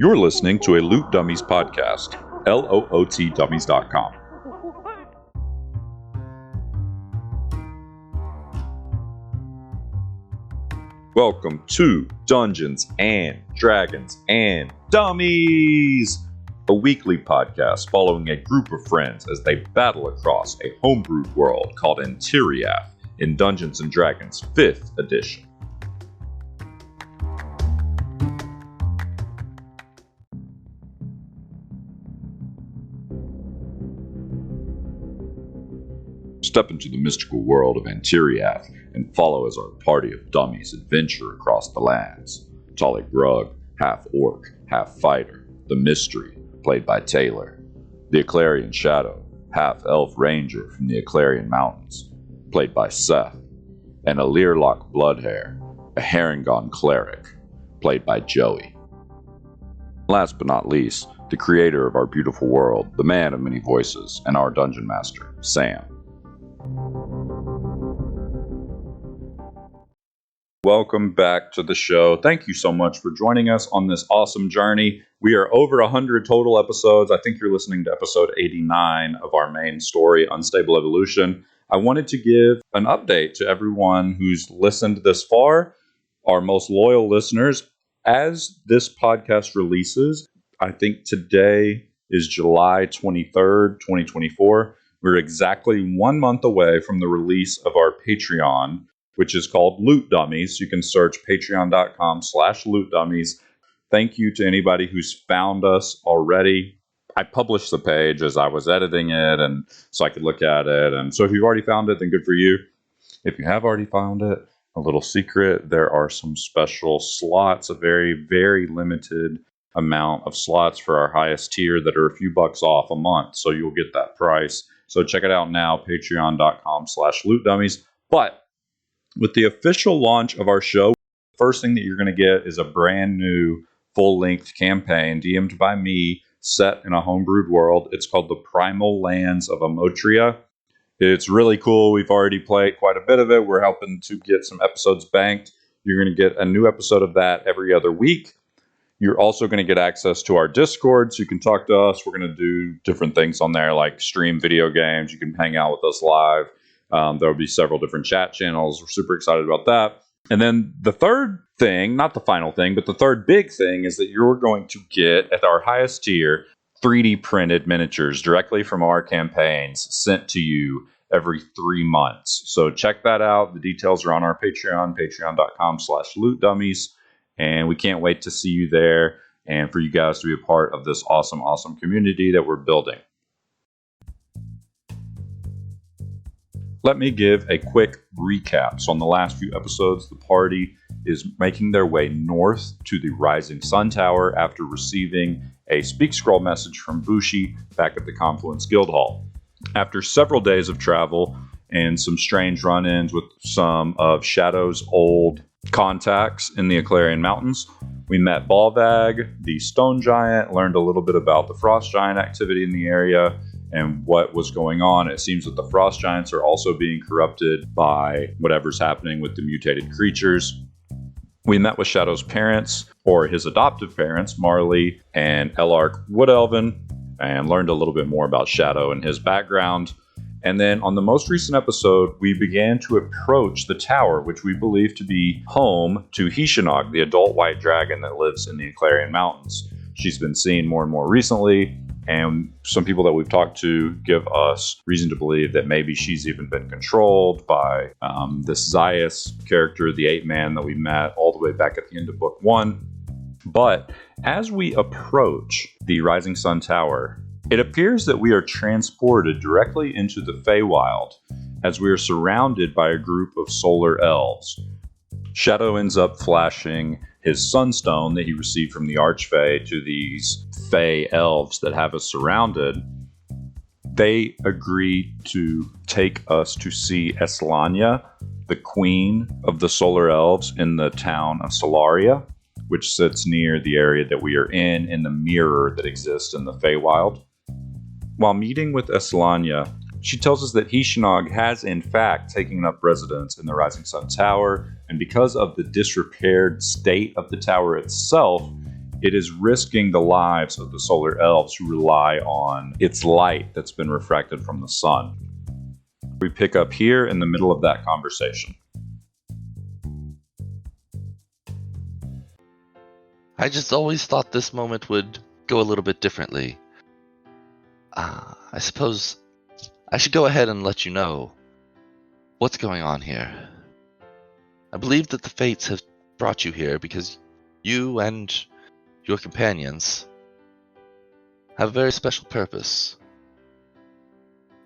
You're listening to a Loot Dummies podcast, LOOTdummies.com. Welcome to Dungeons and Dragons and Dummies, a weekly podcast following a group of friends as they battle across a homebrewed world called Antiriath in Dungeons and Dragons 5th edition. Step into the mystical world of Antiriath and follow as our party of dummies adventure across the lands. Tolly Grug, half orc, half fighter, the Mystery, played by Taylor, the Eclarian Shadow, half elf ranger from the Eclarian Mountains, played by Seth, and a Learlock Bloodhair, a Harengon cleric, played by Joey. Last but not least, the creator of our beautiful world, the man of many voices, and our dungeon master, Sam. Welcome back to the show. Thank you so much for joining us on this awesome journey. We are over 100 total episodes. I think you're listening to episode 89 of our main story, Unstable Evolution. I wanted to give an update to everyone who's listened this far, our most loyal listeners. As this podcast releases, I think today is July 23rd, 2024. We're exactly 1 month away from the release of our Patreon, which is called Loot Dummies. You can search patreon.com/lootdummies. Thank you to anybody who's found us already. I published the page as I was editing it, and so I could look at it. And so if you've already found it, then good for you. If you have already found it, a little secret, there are some special slots, a very, very limited amount of slots for our highest tier that are a few bucks off a month. So you'll get that price. So check it out now, patreon.com/lootdummies. But with the official launch of our show, the first thing that you're going to get is a brand new full-length campaign DM'd by me, set in a homebrewed world. It's called The Primal Lands of Amotria. It's really cool. We've already played quite a bit of it. We're helping to get some episodes banked. You're going to get a new episode of that every other week. You're also going to get access to our Discord, so you can talk to us. We're going to do different things on there, like stream video games. You can hang out with us live. There will be several different chat channels. We're super excited about that. And then the third thing, not the final thing, but the third big thing is that you're going to get, at our highest tier, 3D printed miniatures directly from our campaigns sent to you every 3 months. So check that out. The details are on our Patreon, patreon.com/lootdummies. And we can't wait to see you there and for you guys to be a part of this awesome, awesome community that we're building. Let me give a quick recap. So on the last few episodes, the party is making their way north to the Rising Sun Tower after receiving a speak scroll message from Bushi back at the Confluence Guild Hall. After several days of travel and some strange run-ins with some of Shadow's old contacts in the Eclarian Mountains, we met Balvag, the stone giant, learned a little bit about the frost giant activity in the area and what was going on. It seems that the frost giants are also being corrupted by whatever's happening with the mutated creatures. We met with Shadow's parents, or his adoptive parents, Marley and Elark Woodelven, and learned a little bit more about Shadow and his background. And then on the most recent episode, we began to approach the tower, which we believe to be home to Hishinaag, the adult white dragon that lives in the Eclarian Mountains. She's been seen more and more recently, and some people that we've talked to give us reason to believe that maybe she's even been controlled by this Zaius character, the ape man that we met all the way back at the end of book 1. But as we approach the Rising Sun Tower, it appears that we are transported directly into the Feywild as we are surrounded by a group of solar elves. Shadow ends up flashing his sunstone that he received from the Archfey to these Fey elves that have us surrounded. They agree to take us to see Eslania, the queen of the solar elves in the town of Solaria, which sits near the area that we are in the mirror that exists in the Feywild. While meeting with Eslania, she tells us that Hishinaag has in fact taken up residence in the Rising Sun Tower, and because of the disrepaired state of the tower itself, It is risking the lives of the solar elves who rely on its light that's been refracted from the sun. We pick up here in the middle of that conversation. I just always thought this moment would go a little bit differently. I suppose I should go ahead and let you know what's going on here. I believe that the fates have brought you here because you and your companions have a very special purpose.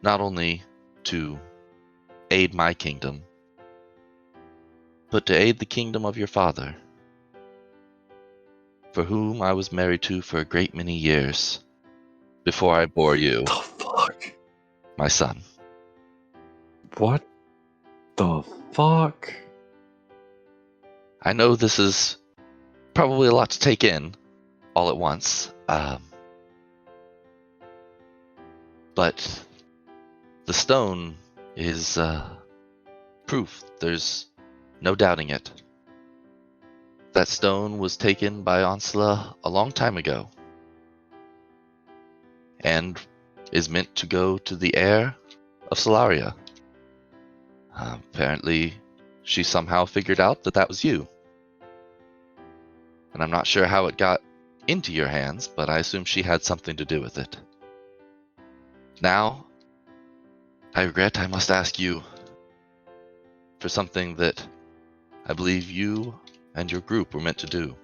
Not only to aid my kingdom, but to aid the kingdom of your father, for whom I was married to for a great many years before I bore you, The fuck? my son. What the fuck? I know this is probably a lot to take in all at once, but the stone is proof. There's no doubting it. That stone was taken by Onsla a long time ago and is meant to go to the heir of Solaria. Apparently, she somehow figured out that that was you. And I'm not sure how it got into your hands, but I assume she had something to do with it. Now, I regret I must ask you for something that I believe you and your group were meant to do.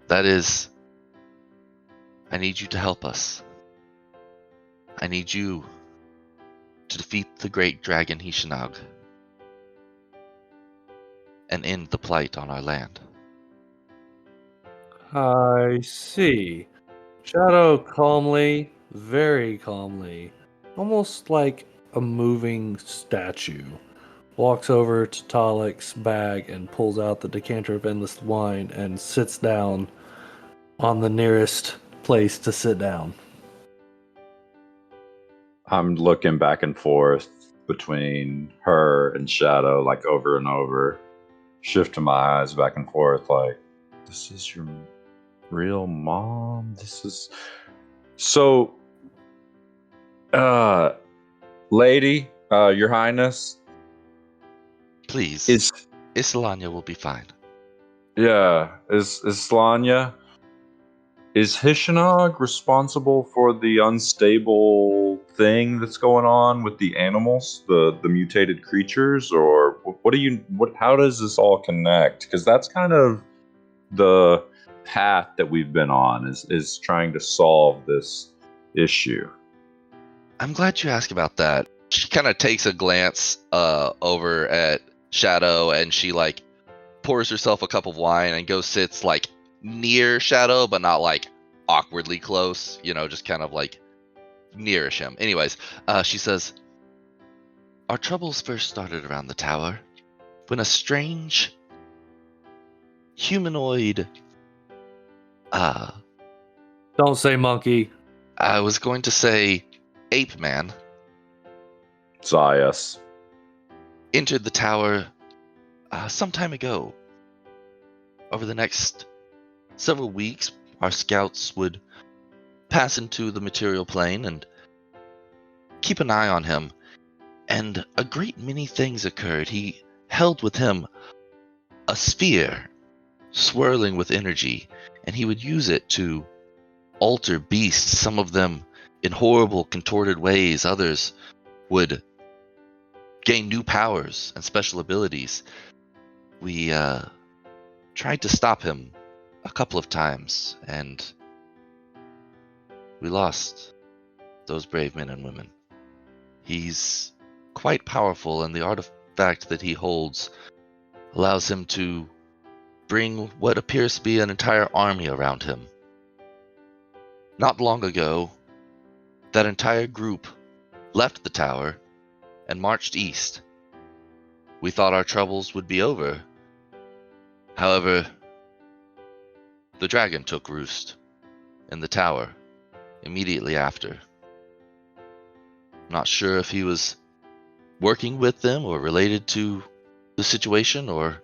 That is, I need you to help us. I need you to defeat the great dragon Hishinaag and end the plight on our land. I see. Shadow calmly, very calmly, almost like a moving statue, walks over to Talik's bag and pulls out the decanter of endless wine and sits down on the nearest place to sit down. I'm looking back and forth between her and Shadow, like over and over, shifting my eyes back and forth, like, this is your real mom? This is... So, lady, your highness, Please, Eslania will be fine. Yeah, is Eslania... Is Hishinaag responsible for the unstable thing that's going on with the animals, the mutated creatures, or how does this all connect? Because that's kind of the path that we've been on, is trying to solve this issue. I'm glad you asked about that. She kind of takes a glance over at Shadow, and she like pours herself a cup of wine and goes sits like near Shadow, but not like awkwardly close, just kind of like nearish him. Anyways, she says, our troubles first started around the tower when a strange humanoid Don't say monkey. I was going to say ape man Zayas entered the tower some time ago. Over the next several weeks, our scouts would pass into the material plane and keep an eye on him, and a great many things occurred. He held with him a sphere swirling with energy, and he would use it to alter beasts, some of them in horrible, contorted ways. Others would gain new powers and special abilities. We tried to stop him a couple of times, and we lost those brave men and women. He's quite powerful, and the artifact that he holds allows him to bring what appears to be an entire army around him. Not long ago, that entire group left the tower and marched east. We thought our troubles would be over. However, the dragon took roost in the tower immediately after. Not sure if he was working with them or related to the situation, or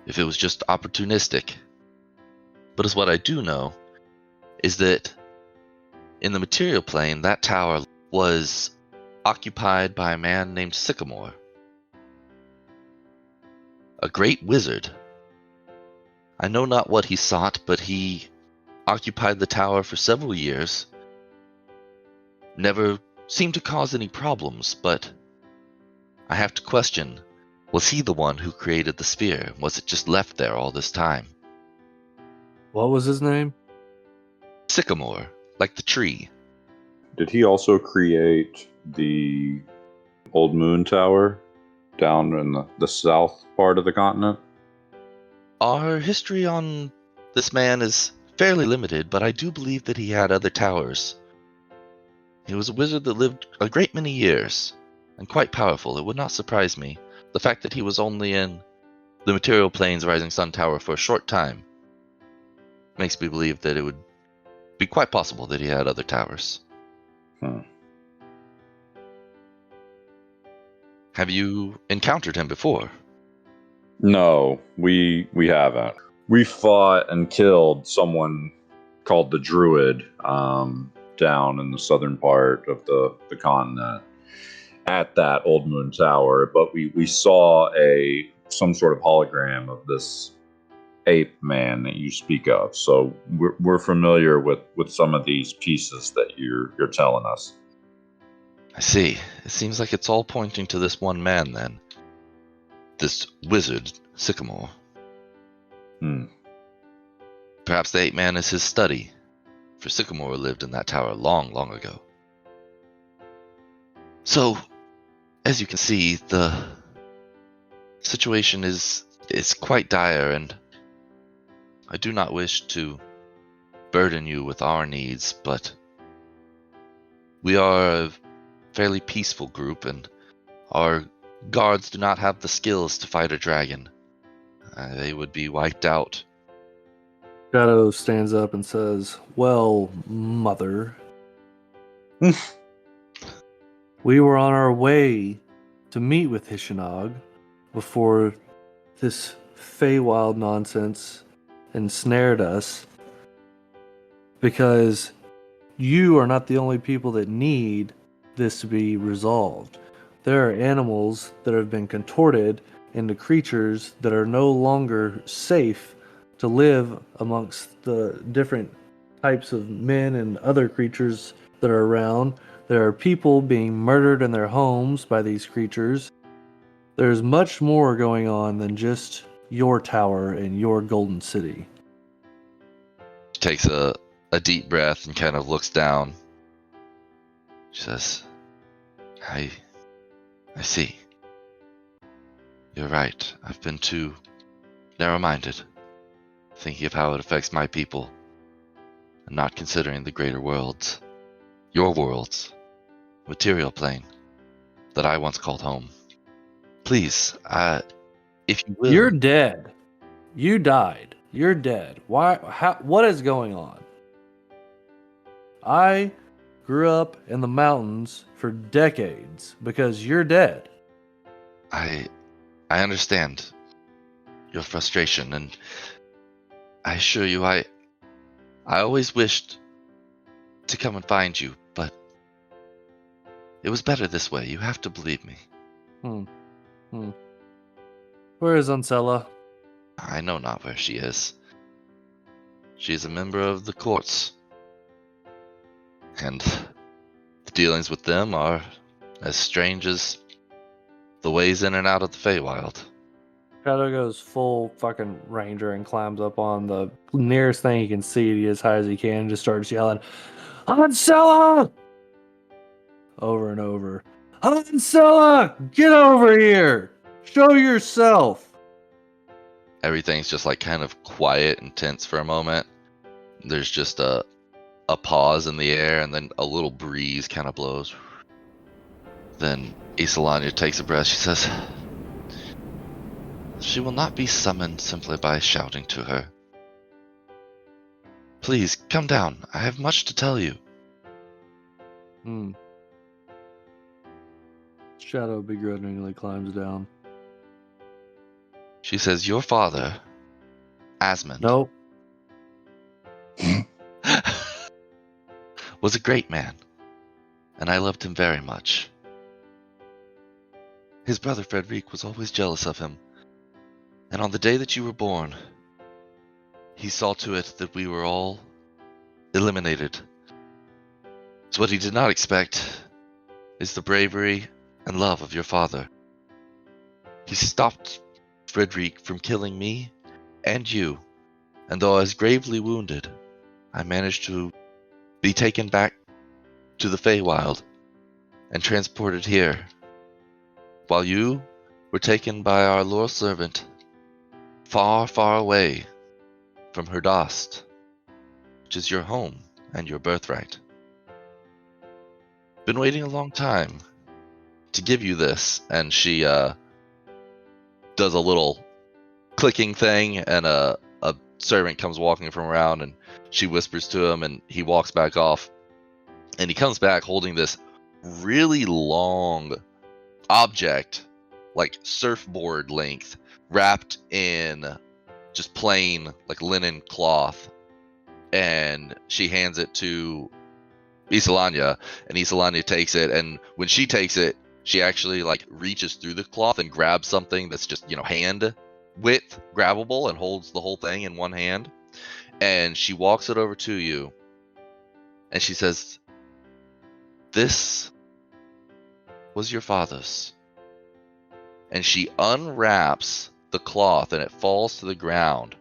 if it was just opportunistic. But as what I do know is that in the material plane, that tower was occupied by a man named Sycamore, a great wizard. I know not what he sought, but he occupied the tower for several years, never seemed to cause any problems, but I have to question, was he the one who created the sphere? Was it just left there all this time? What was his name? Sycamore, like the tree. Did he also create the Old Moon Tower down in the south part of the continent? Our history on this man is fairly limited, but I do believe that he had other towers. He was a wizard that lived a great many years, and quite powerful. It would not surprise me. The fact that he was only in the Material Plane's Rising Sun Tower for a short time makes me believe that it would be quite possible that he had other towers. Have you encountered him before? No, we haven't. We fought and killed someone called the Druid down in the southern part of the continent at that Old Moon Tower, but we saw some sort of hologram of this ape man that you speak of. So we're familiar with some of these pieces that you're telling us. I see. It seems like it's all pointing to this one man then. This wizard, Sycamore. Perhaps the ape man is his study, for Sycamore lived in that tower long, long ago. So, as you can see, the situation is quite dire, and I do not wish to burden you with our needs, but we are a fairly peaceful group, and our guards do not have the skills to fight a dragon. They would be wiped out. Shadow stands up and says, "Well, mother, we were on our way to meet with Hishinaag before this Feywild nonsense ensnared us, because you are not the only people that need this to be resolved. There are animals that have been contorted into creatures that are no longer safe to live amongst the different types of men and other creatures that are around. There are people being murdered in their homes by these creatures. There's much more going on than just your tower and your golden city." She takes a deep breath and kind of looks down. She says, I see. You're right. I've been too narrow-minded, thinking of how it affects my people, and not considering the greater worlds, your worlds, material plane, that I once called home. Please, if you will. You're dead. You died. You're dead. Why? What is going on? I grew up in the mountains for decades because you're dead. I understand your frustration, and I assure you, I always wished to come and find you, but it was better this way. You have to believe me. Where is Uncella? I know not where she is. She is a member of the courts, and the dealings with them are as strange as the ways in and out of the Feywild. Shadow goes full fucking ranger and climbs up on the nearest thing he can see as high as he can and just starts yelling, "Uncella!" over and over. "Uncella! Get over here! Show yourself!" Everything's just like kind of quiet and tense for a moment. There's just a pause in the air, and then a little breeze kind of blows. Then Eslania takes a breath. She says, "She will not be summoned simply by shouting to her. Please, come down. I have much to tell you." Shadow begrudgingly climbs down. She says, "Your father, Asmund." Nope. was a great man, and I loved him very much. His brother Frederick was always jealous of him, and on the day that you were born, he saw to it that we were all eliminated. So what he did not expect is the bravery and love of your father. He stopped Frederick from killing me and you, and though I was gravely wounded, I managed to be taken back to the Feywild and transported here, while you were taken by our lore servant far, far away from Herdast, which is your home and your birthright. Been waiting a long time to give you this, and she does a little clicking thing, and a servant comes walking from around, and she whispers to him, and he walks back off, and he comes back holding this really long object, like surfboard length, wrapped in just plain like linen cloth, and she hands it to Eslania, and Eslania takes it, and when she takes it, she actually like reaches through the cloth and grabs something that's just, hand width grabbable, and holds the whole thing in one hand, and she walks it over to you, and she says, "This was your father's." And she unwraps the cloth, and it falls to the ground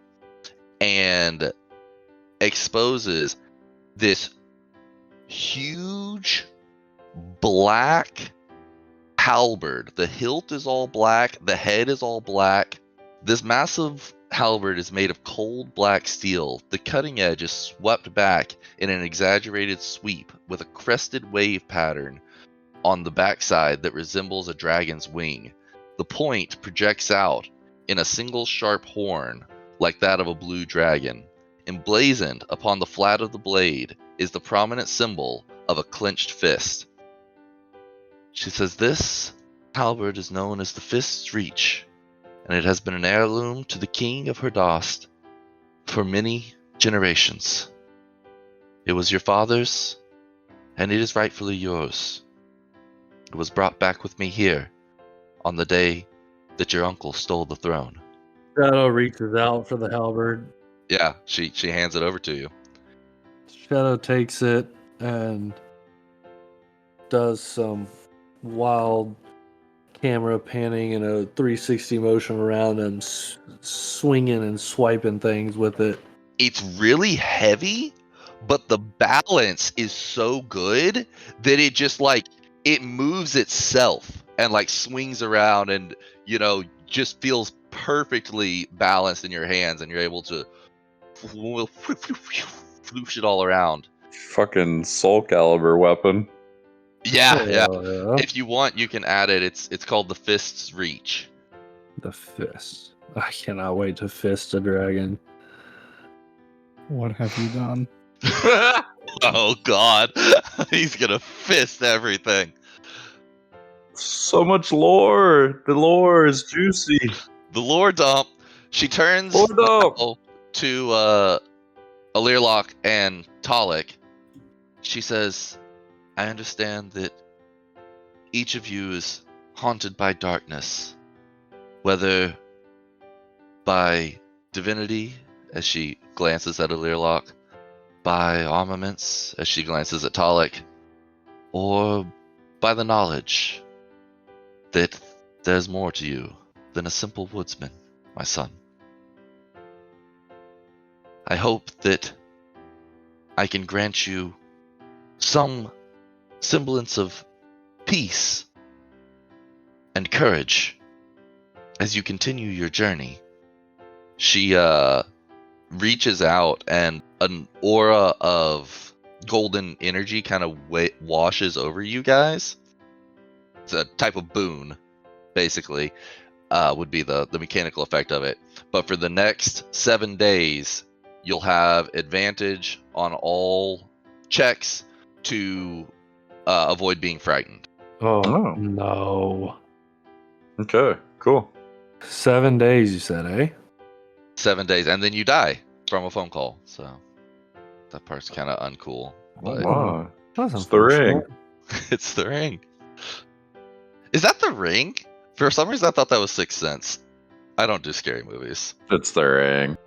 and exposes this huge black halberd. The hilt is all black, the head is all black. This massive halberd is made of cold black steel. The cutting edge is swept back in an exaggerated sweep with a crested wave pattern on the backside that resembles a dragon's wing. The point projects out in a single sharp horn like that of a blue dragon. Emblazoned upon the flat of the blade is the prominent symbol of a clenched fist. She says, "This halberd is known as the Fist's Reach, and it has been an heirloom to the king of Herdast for many generations. It was your father's, and it is rightfully yours. It was brought back with me here on the day that your uncle stole the throne." Shadow reaches out for the halberd. Yeah, she hands it over to you. Shadow takes it and does some wild camera panning and a 360 motion around and swinging and swiping things with it. It's really heavy, but the balance is so good that it just it moves itself and swings around, and just feels perfectly balanced in your hands, and you're able to floosh it all around. Fucking Soul Calibur weapon. Yeah. Yeah. If you want, you can add it. It's called the Fist's Reach. The fist. I cannot wait to fist a dragon. What have you done? Oh God, he's gonna fist everything. So much lore. The lore is juicy. The lore dump. She turns Lore dump. now to Alirlock and Talik. She says, "I understand that each of you is haunted by darkness, whether by divinity," as she glances at Alirlock, "by armaments," as she glances at Talik, or by the knowledge that there's more to you than a simple woodsman, my son. I hope that I can grant you some semblance of peace and courage as you continue your journey." She reaches out, and an aura of golden energy kind of washes over you guys. It's a type of boon, basically, would be the mechanical effect of it. But for the next 7 days, you'll have advantage on all checks to avoid being frightened. Oh, Oh. no. Okay, cool. 7 days, you said, eh? 7 days, and then you die from a phone call. So That part's kind of uncool, but Wow. That's It's the ring. unfortunate. it's the ring. Is that the ring? For some reason, I thought that was Sixth Sense. I don't do scary movies. It's the ring.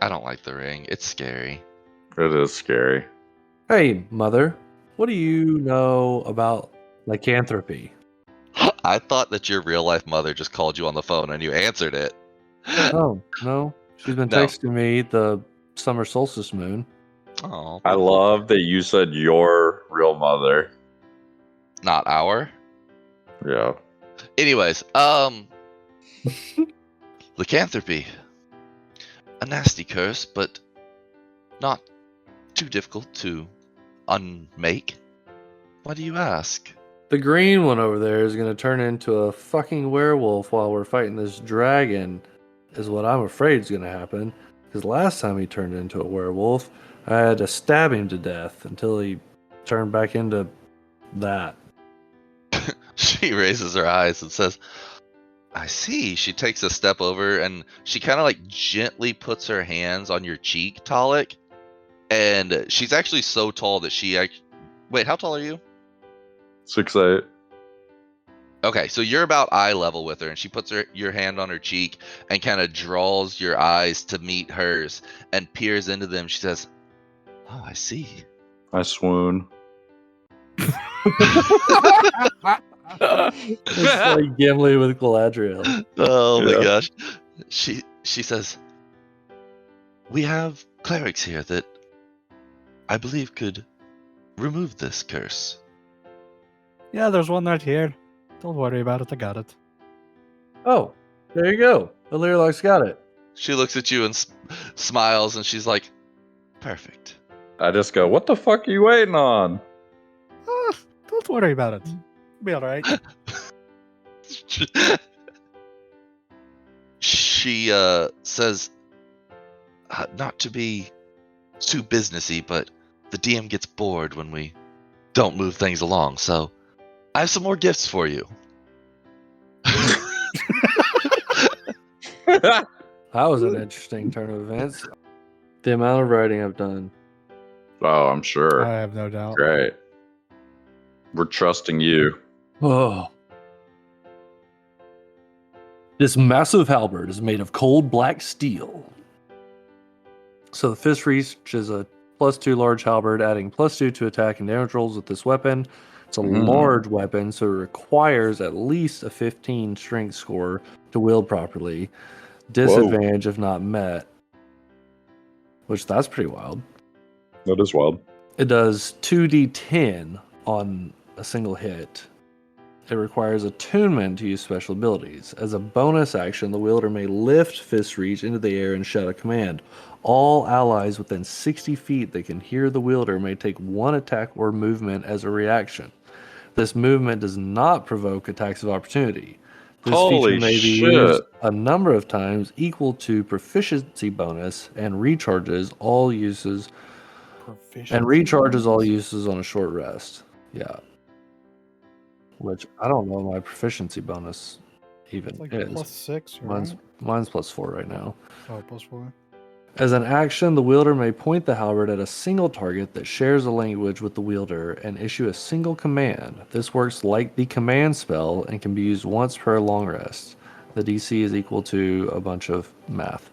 I don't like the ring. It's scary. It is scary. Hey, mother, what do you know about lycanthropy? I thought that your real life mother just called you on the phone and you answered it. Oh, no. She's been No. texting me the summer solstice moon. Oh, I love that you said your real mother. not our. Yeah. Anyways, lycanthropy. A nasty curse, but not too difficult to unmake. Why do you ask? The green one over there is going to turn into a fucking werewolf while we're fighting this dragon, is what I'm afraid is going to happen. Because last time he turned into a werewolf, I had to stab him to death until he turned back into that. She raises her eyes and says, I see. She takes a step over and she kind of like gently puts her hands on your cheek, Talik. And she's actually so tall that wait, how tall are you? 6'8". Okay, so you're about eye level with her, and she puts your hand on her cheek and kind of draws your eyes to meet hers and peers into them. She says, oh, I see. I swoon. It's like Gimli with Galadriel. Oh my Yeah. gosh. She says, we have clerics here that I believe could remove this curse. Yeah, there's one right here. Don't worry about it. I got it. Oh, there you go. Illyrielok's got it. She looks at you and smiles, and she's like, perfect. I just go, what the fuck are you waiting on? Don't worry about it. Be all right. She says, not to be too businessy, but the DM gets bored when we don't move things along, so I have some more gifts for you. That was an interesting turn of events. The amount of writing I've done. Oh, I'm sure. I have no doubt. Great. We're trusting you. Oh. This massive halberd is made of cold black steel. So the fist reach is a +2 large halberd, adding +2 to attack and damage rolls with this weapon. It's a large weapon, so it requires at least a 15 strength score to wield properly. Disadvantage if not met. Which that's pretty wild. That is wild. It does 2d10 on a single hit. It requires attunement to use special abilities. As a bonus action, the wielder may lift fist reach into the air and shout a command. All allies within 60 feet that can hear the wielder may take one attack or movement as a reaction. This movement does not provoke attacks of opportunity. This Holy feature may be shit. used a number of times equal to proficiency bonus and recharges all uses on a short rest. Yeah. Which I don't know my proficiency bonus even It's like is. +6, Mine's +4 right now. Oh, +4. As an action, the wielder may point the halberd at a single target that shares a language with the wielder and issue a single command. This works like the command spell and can be used once per long rest. The DC is equal to a bunch of math.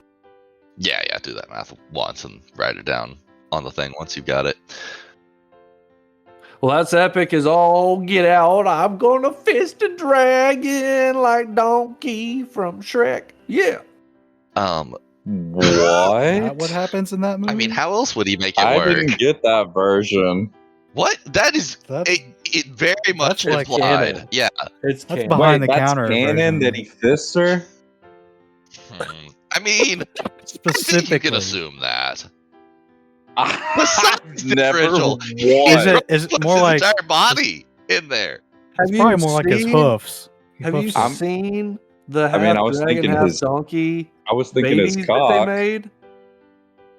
Yeah, do that math once and write it down on the thing once you've got it. Well, that's epic as all get out. I'm gonna fist a dragon like Donkey from Shrek. Yeah. What? What happens in that movie? I mean, how else would he make it I work? didn't get that version. What? That is That's, it very much that's like implied. canon. Yeah. It's That's canon. behind the that's counter canon version. that he fists her? I mean, I think you specifically. can assume that. I've never differential. once. Is it Puts more his like entire body in there? Have it's probably more like his hoofs? Have you I'm- seen the half I mean, I was dragon, thinking half his- donkey I was thinking babies his that they cock. made?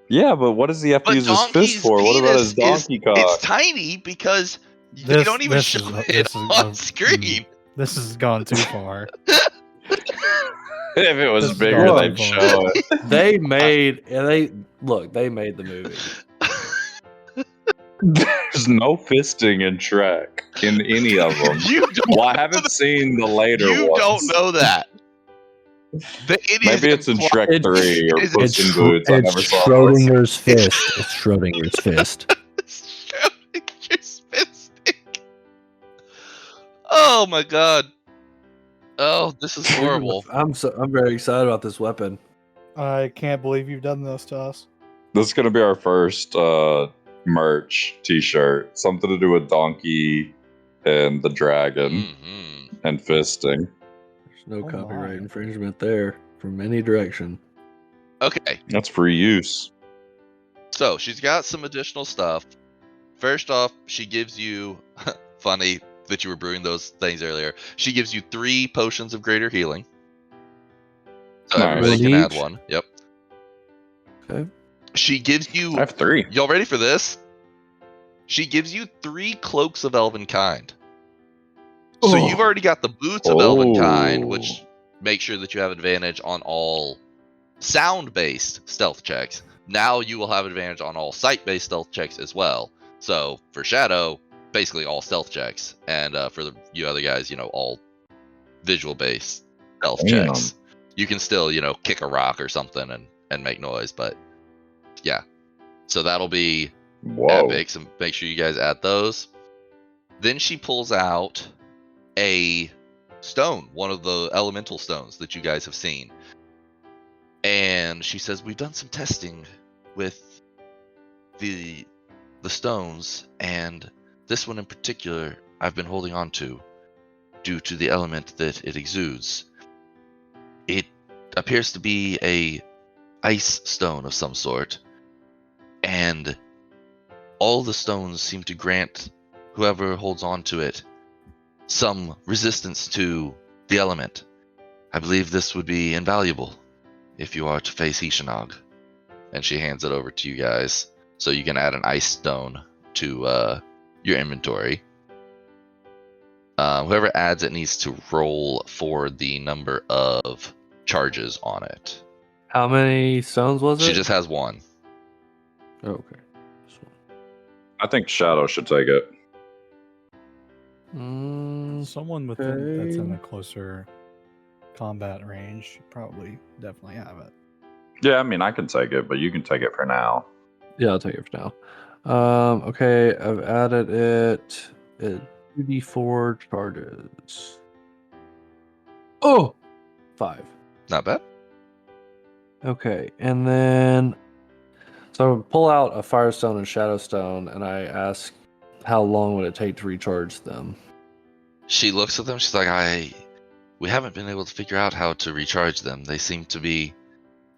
Yeah, but what does he have to But use his fist Donkey's for? What about his penis donkey it's cock? tiny because you This- don't even this show is- it this is on a- screen. This has gone too far. If it was This is bigger, going they'd too show it. They made the movie. There's no fisting in Trek in any of them. You don't, Well, I haven't seen the later you ones. don't know that. Maybe it's in implied- Shrek 3 or it is Puss in Boots. I never saw those. Schrodinger's fist. It's Schrodinger's fist. Schrodinger's fisting. Oh my god. Oh, this is horrible. I'm very excited about this weapon. I can't believe you've done this to us. This is going to be our first merch t-shirt. Something to do with Donkey and the dragon Mhm. and fisting. There's no Oh copyright my. infringement there from any direction. Okay, That's free use. so she's got some additional stuff. First off, she gives you funny that you were brewing those things earlier. She gives you 3 potions of greater healing. So Nice. everybody One can add each? one. Yep. Okay. She gives you. I have 3. Y'all ready for this? She gives you 3 cloaks of Elvenkind. So Oh. you've already got the boots of Elvenkind, Oh. which make sure that you have advantage on all sound-based stealth checks. Now you will have advantage on all sight-based stealth checks as well. So for Shadow, basically all stealth checks, and for you other guys, all visual-based stealth Damn. checks. You can still, kick a rock or something and make noise, but yeah. So that'll be Whoa. epic. So make sure you guys add those. Then she pulls out a stone, one of the elemental stones that you guys have seen. And she says, we've done some testing with the stones, and this one in particular I've been holding on to due to the element that it exudes. It appears to be a ice stone of some sort, and all the stones seem to grant whoever holds on to it some resistance to the element. I believe this would be invaluable if you are to face Hishinaag. And she hands it over to you guys, so you can add an ice stone to your inventory. Whoever adds it needs to roll for the number of charges on it. How many stones was it? She just has 1. Oh, okay. This I think Shadow should take it. one. Someone within that's in a Okay. closer combat range should probably definitely have it. Yeah, I mean, I can take it, but you can take it for now. Yeah, I'll take it for now. Okay, I've added it. 2d4 charges. Oh! 5. Not bad. Okay, and then so I would pull out a Firestone and Shadowstone, and I ask, how long would it take to recharge them? She looks at them. She's like, we haven't been able to figure out how to recharge them. They seem to be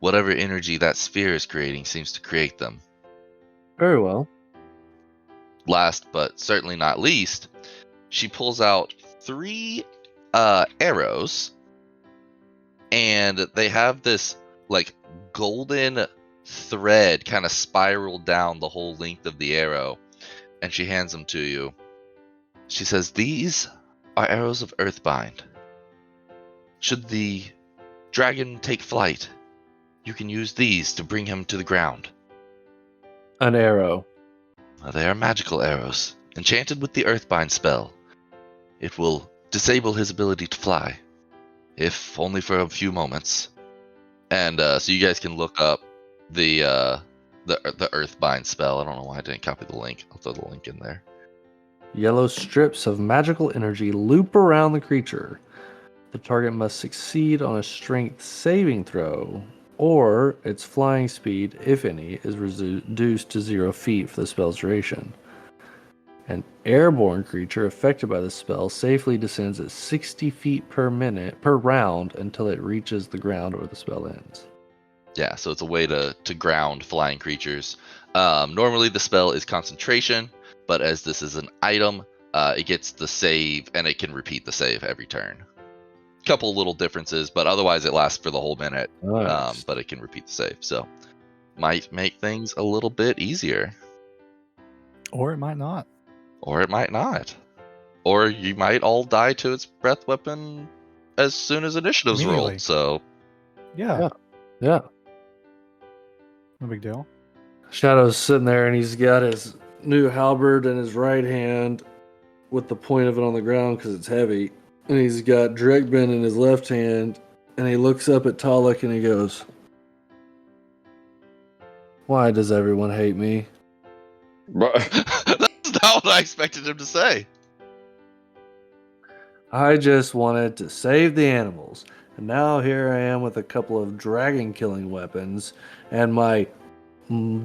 whatever energy that sphere is creating seems to create them. Very well. Last but certainly not least, she pulls out 3 arrows, and they have this like golden thread kind of spiraled down the whole length of the arrow, and she hands them to you. She says, these are arrows of Earthbind. Should the dragon take flight, you can use these to bring him to the ground. An arrow. They are magical arrows, enchanted with the Earthbind spell. It will disable his ability to fly, if only for a few moments. And so you guys can look up the Earthbind spell. I don't know why I didn't copy the link. I'll throw the link in there. Yellow strips of magical energy loop around the creature. The target must succeed on a strength saving throw, or its flying speed, if any, is reduced to 0 feet for the spell's duration. An airborne creature affected by the spell safely descends at 60 feet per round until it reaches the ground or the spell ends. Yeah, so it's a way to ground flying creatures. Normally the spell is concentration, but as this is an item, it gets the save, and it can repeat the save every turn. Couple little differences, but otherwise it lasts for the whole minute. Nice. But it can repeat the save, so might make things a little bit easier. Or it might not. Or it might not. Or you might all die to its breath weapon as soon as initiative's Immediately. rolled, so Yeah. Yeah. No big deal. Shadow's sitting there and he's got his new halberd in his right hand with the point of it on the ground because it's heavy. And he's got Drekben in his left hand. And he looks up at Talek and he goes, "Why does everyone hate me?" That's not what I expected him to say. "I just wanted to save the animals. And now here I am with a couple of dragon killing weapons. And my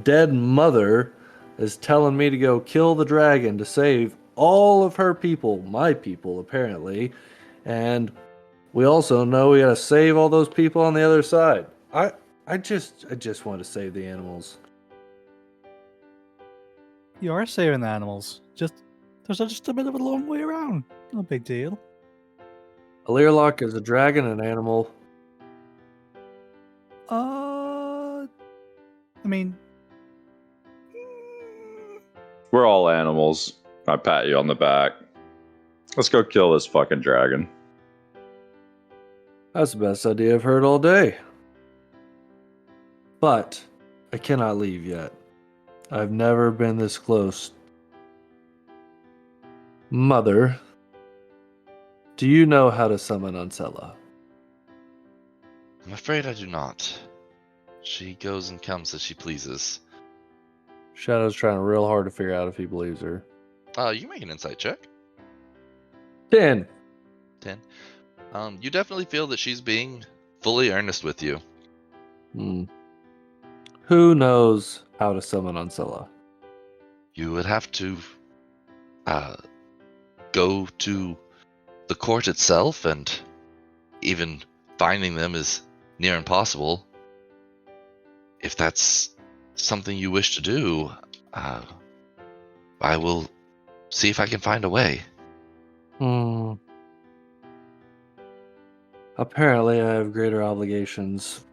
dead mother is telling me to go kill the dragon to save all of her people, my people apparently. And we also know we gotta save all those people on the other side. I just want to save the animals." You are saving the animals. There's just a bit of a long way around. No big deal. A Learlock is a dragon, an animal. I mean, We're all animals. I pat you on the back. Let's go kill this fucking dragon. That's the best idea I've heard all day. But I cannot leave yet. I've never been this close. Mother, do you know how to summon Uncella? I'm afraid I do not. She goes and comes as she pleases. Shadow's trying real hard to figure out if he believes her. You make an insight check. 10. 10. You definitely feel that she's being fully earnest with you. Who knows how to summon Uncella? You would have to go to the court itself, and even finding them is near impossible. If that's something you wish to do, I will see if I can find a way. Apparently, I have greater obligations.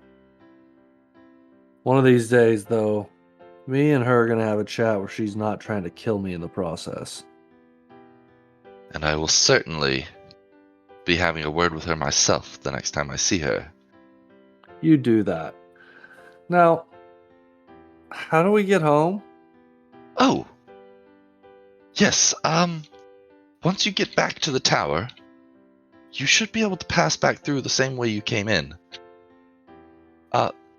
One of these days, though, me and her are going to have a chat where she's not trying to kill me in the process. And I will certainly be having a word with her myself the next time I see her. You do that. Now, how do we get home? Oh! Yes, once you get back to the tower, you should be able to pass back through the same way you came in.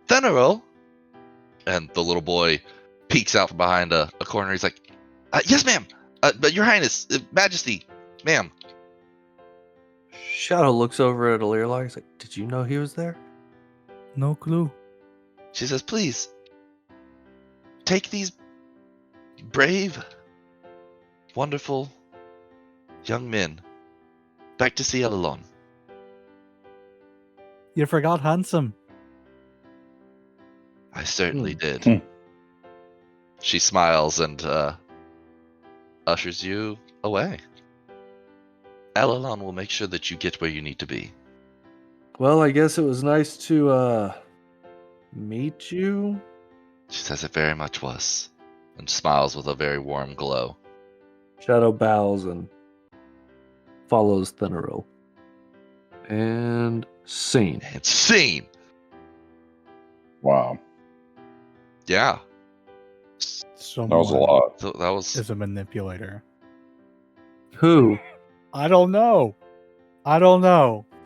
Veneril! And the little boy peeks out from behind a corner. He's like, yes, ma'am! But Your Highness, Majesty, ma'am. Shadow looks over at Learlock. He's like, "Did you know he was there?" no clue. She says, please, take these brave, wonderful young men back to see Elalon. You forgot handsome. I certainly did. She smiles and ushers you away. Elalon will make sure that you get where you need to be. Well, I guess it was nice to meet you. She says it very much was, and smiles with a very warm glow. Shadow bows and follows Thenaril. And scene. And scene! Wow. Yeah. Someone That was a lot. So that was... is a manipulator. Who? I don't know.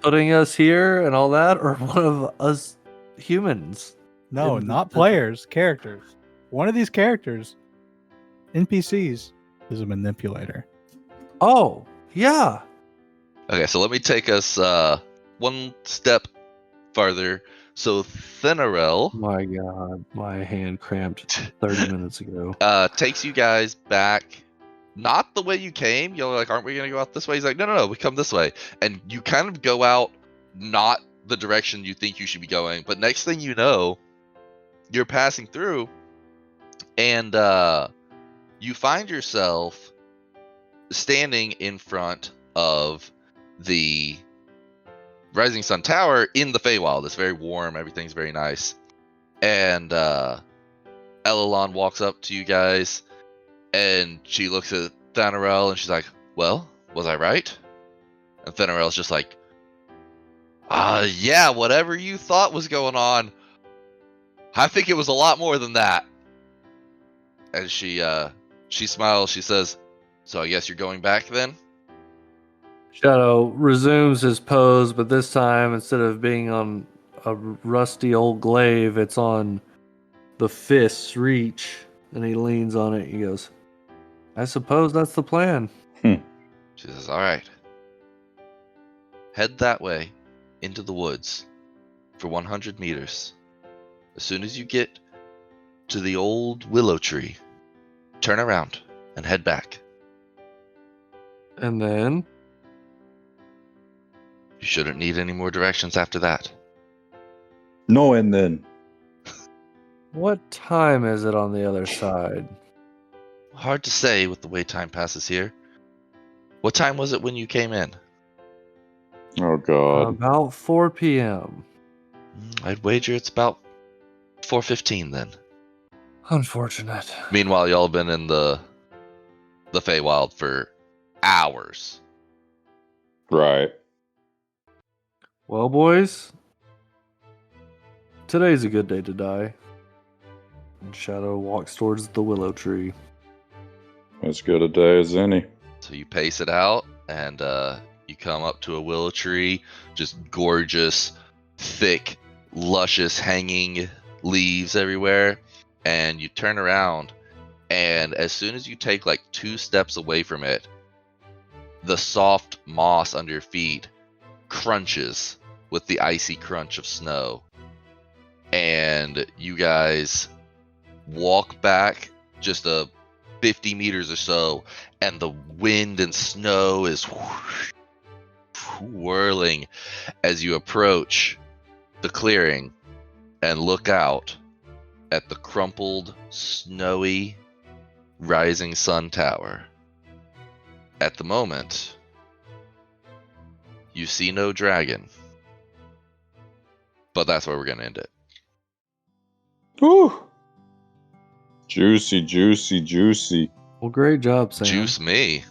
Putting us here and all that, or one of us humans? No, In not the- players, characters. One of these characters, NPCs, is a manipulator. Oh, yeah. Okay, so let me take us one step farther. So Thenaril My God, my hand cramped 30 minutes ago. takes you guys back, not the way you came. You're like, aren't we going to go out this way? He's like, no, we come this way. And you kind of go out not the direction you think you should be going. But next thing you know, you're passing through, and you find yourself standing in front of the Rising Sun Tower in the Feywild. It's very warm. Everything's very nice. And Elalon walks up to you guys, and she looks at Thanarel, and she's like, well, was I right? And Thanarel's just like, yeah, whatever you thought was going on, I think it was a lot more than that. And she She smiles. She says, "So I guess you're going back then?" Shadow resumes his pose, but this time instead of being on a rusty old glaive, it's on the fist's reach, and he leans on it. He goes, "I suppose that's the plan." She says, "All right. Head that way into the woods for 100 meters. As soon as you get to the old willow tree, turn around and head back. And then, You shouldn't need any more directions after that." No, and then. what time is it on the other side? Hard to say with the way time passes here. What time was it when you came in? Oh, God. About 4 p.m. I'd wager it's about 4:15 then. Unfortunate. Meanwhile, y'all have been in the Feywild for hours. Right. Well, boys, today's a good day to die. And Shadow walks towards the willow tree. As good a day as any. So you pace it out, and you come up to a willow tree, just gorgeous, thick, luscious, hanging leaves everywhere, and you turn around, and as soon as you take like 2 steps away from it, the soft moss under your feet crunches with the icy crunch of snow, and you guys walk back just a 50 meters or so, and the wind and snow is whirling as you approach the clearing and look out at the crumpled, snowy, rising sun tower. At the moment, you see no dragon, but that's where we're going to end it. Whew. Juicy, juicy, juicy. Well, great job, Sam. Juice me.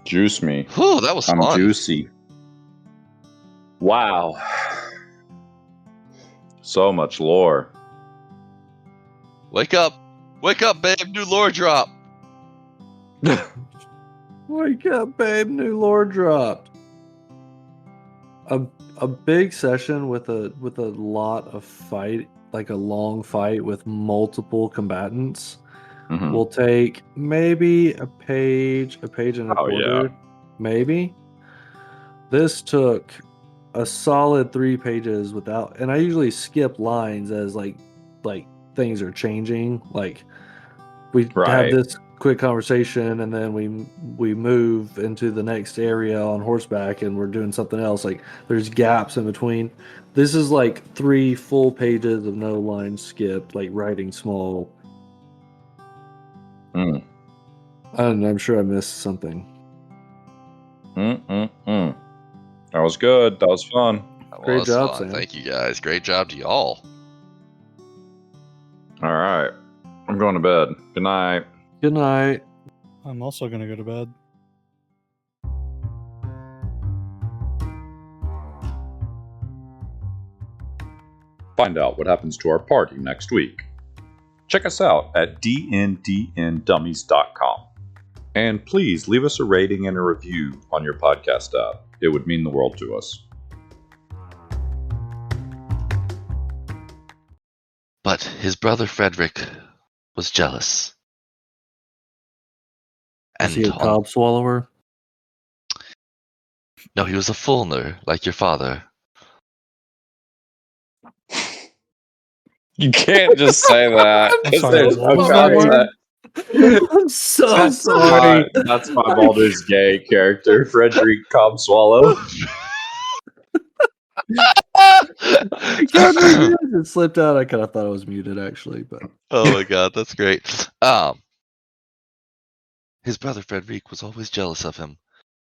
Juice me. Whew, that was I'm fun. juicy. Wow. So much lore. Wake up, babe! New lore drop. Wake up, babe! New lore dropped. A big session with a lot of fight, like a long fight with multiple combatants. Mhm. Will take maybe a page and a Oh, quarter, yeah. maybe. This took a solid 3 pages without, and I usually skip lines as like things are changing. Like we have Right. this quick conversation, and then we move into the next area on horseback, and we're doing something else. Like there's gaps in between. This is like 3 full pages of no lines skipped, like writing small. Mm. And I'm sure I missed something. That was good. That was fun. That Great was job, fun. Sam. Thank you guys. Great job to y'all. All right. I'm going to bed. Good night. Good night. I'm also gonna go to bed. Find out what happens to our party next week. Check us out at dndndummies.com. And please leave us a rating and a review on your podcast app. It would mean the world to us. But his brother Frederick was jealous. Is he a cob swallower? No, he was a Fulner, like your father. You can't just say that. I'm sorry, There's no what was that context. I'm so That's sorry. that's my Baldur's Gay character, Frederick Cobswallow. It slipped out. I kind of thought I was muted, actually, but Oh my god, that's great. His brother Frederick was always jealous of him,